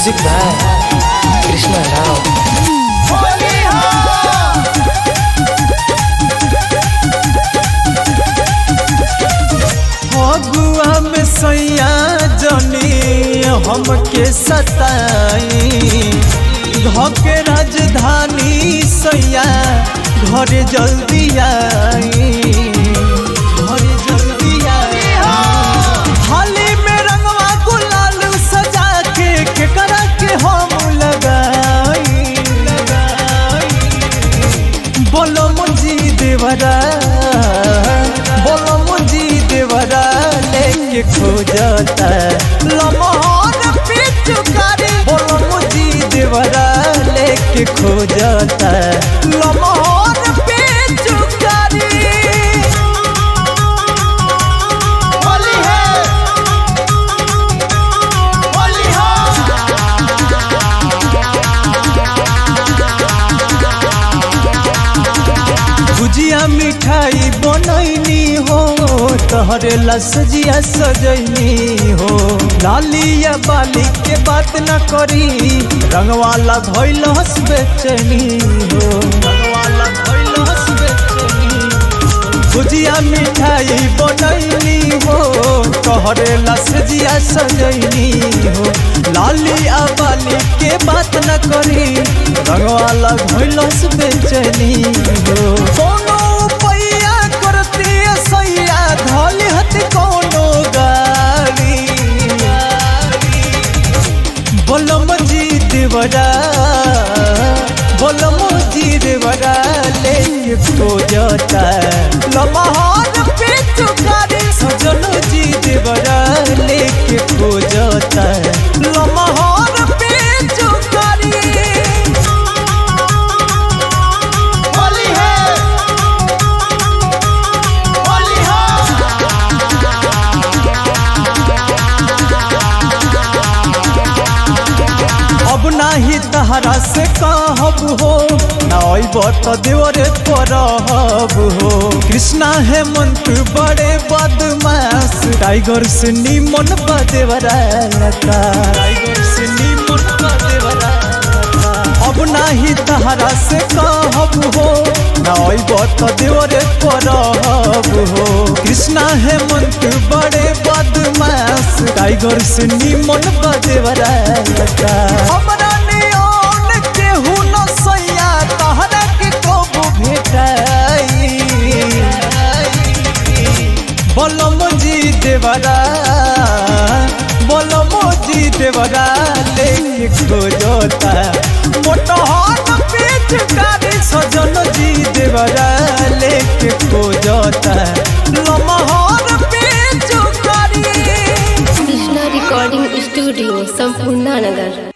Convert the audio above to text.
Music by Krishna राव। फगुआ में सैया जनी हमके सताई, धके राजधानी सैया घरे जल्दी आई, घरे जल्दी आई। थाली में रंगवा गुलाल सजा के केकरा के हम लगाई, बोलो मुझी देवरा, बोलो मुझी देवरा लेके खोजता लमहर पिचकारी, बोलो मुझी देवरा लेके खोजता लमहर पिचकारी। होली है, होली हो। भुजिया मिठाई बनैनी हो, तहरे लसजिया सजैनी हो। लालिया बाली के बात न करी, रंगवाला धोइल हस बेचैनी हो, रंगवाला धोइल हस बेचैनी। भुजिया मिठाई बनैनी हो, तहरे लसजिया सजैनी हो। लालिया बाली के बात न करी, रंगवाला धोइल हस बेचैनी हो। कोनो पैया करती सैया धोली हत कोनो गाड़ी, बोलम जी देवरा, बोलम जी देवरा लेके खोजता लमहर पिचकारी। सजन जी देवरा लेके खोजता लमहर पिचकारी। होली है, होली हो। अब नाही तहरा से कहब हो, ना अइब देवरे परहब हो। कृष्णा हेमंत बड़े बदमाश, टाइगर से निमन बदेवरा, टाइगर से निमन बदेवरा। अब नाही तहरा से कहब हो, ना अइब देवरे परहब हो। कृष्णा हेमंत बड़े बदमाश, टाइगर से निमन बदेवरा। हमरा नियन केहू न सैया तहरा के कबो भेटाई, बोलम जी देवरा, बोलम जी देवरा लेके खोजता मोटहन पिचकारी। सजन जी देवरा लेके खोजता लमहर पिचकारी। कृष्णा रिकॉर्डिंग स्टूडियो संपूर्ण नगर।